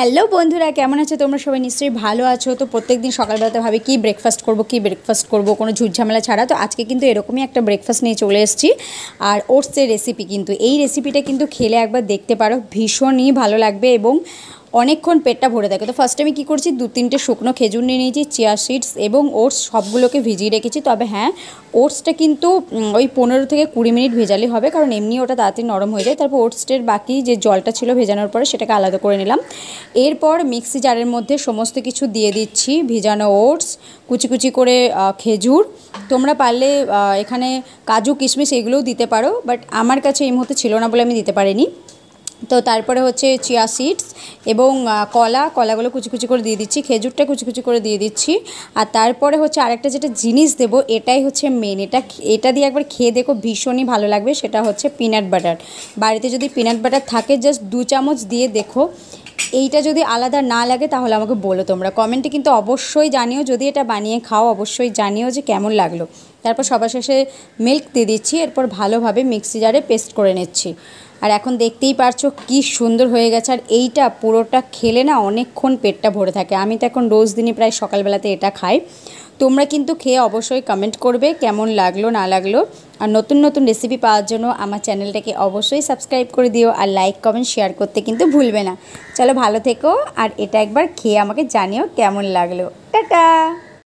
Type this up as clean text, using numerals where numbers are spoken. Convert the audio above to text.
Hello বন্ধুরা, কেমন আছো তোমরা? সবাই নিশ্চয়ই ভালো আছো। তো প্রত্যেকদিন সকালবেলাতে ভাবি কি ব্রেকফাস্ট করব কোনো ঝুটঝামেলা ছাড়া। তো আজকে কিন্তু এরকমই একটা ব্রেকফাস্ট নিয়ে চলে এসেছি, আর ওটসের রেসিপি। কিন্তু এই রেসিপিটা কিন্তু খেলে একবার দেখতে পারো, ভীষণই ভালো লাগবে এবং অনেকক্ষণ পেটটা ভরে থাকে। তো ফার্স্টে আমি কী করছি, 2-3টে শুকনো খেজুর নিয়ে নিয়েছি, চিয়া সিডস এবং ওটস সবগুলোকে ভিজিয়ে রেখেছি। তবে হ্যাঁ, ওটসটা কিন্তু ওই 15 থেকে 20 মিনিট ভেজালে হবে, কারণ এমনি ওটা তাড়াতাড়ি নরম হয়ে যায়। তারপর ওটসের বাকি যে জলটা ছিল ভেজানোর পরে সেটাকে আলাদা করে নিলাম। এরপর মিক্সি জারের মধ্যে সমস্ত কিছু দিয়ে দিচ্ছি, ভেজানো ওটস, কুচি কুচি করে খেজুর। তোমরা পারলে এখানে কাজু কিশমিশ এগুলোও দিতে পারো, বাট আমার কাছে এই মুহূর্তে ছিল না বলে আমি দিতে পারিনি। তো তারপরে হচ্ছে চিয়া সিডস এবং কলাগুলো কুচি কুচি করে দিয়ে দিচ্ছি, খেজুরটা কুচি কুচি করে দিয়ে দিচ্ছি। আর তারপরে হচ্ছে আরেকটা যেটা জিনিস দেবো, এটাই হচ্ছে মেন। এটা দিয়ে একবার খেয়ে দেখো, ভীষণই ভালো লাগবে। সেটা হচ্ছে পিনাট বাটার। বাড়িতে যদি পিনাট বাটার থাকে, জাস্ট 2 চামচ দিয়ে দেখো। এইটা যদি আলাদা না লাগে তাহলে আমাকে বলো তোমরা কমেন্টে, কিন্তু অবশ্যই জানিও, যদি এটা বানিয়ে খাও অবশ্যই জানিও যে কেমন লাগলো। তারপর সবার শেষে মিল্ক দিয়ে দিচ্ছি। এরপর ভালোভাবে মিক্সি জারে পেস্ট করে নিচ্ছি। আর এখন দেখতেই পারছো কি সুন্দর হয়ে গেছে। আর এইটা পুরোটা খেলে না অনেকক্ষণ পেটটা ভরে থাকে। আমি তো এখন রোজ দিনই প্রায় সকালবেলাতে এটা খাই। তোমরা কিন্তু খেয়ে অবশ্যই কমেন্ট করবে কেমন লাগলো না লাগলো। আর নতুন নতুন রেসিপি পাওয়ার জন্য আমার চ্যানেলটাকে অবশ্যই সাবস্ক্রাইব করে দিও, আর লাইক কমেন্ট শেয়ার করতে কিন্তু ভুলবে না। চলো ভালো থেকো, আর এটা একবার খেয়ে আমাকে জানিও কেমন লাগলো। টাটা।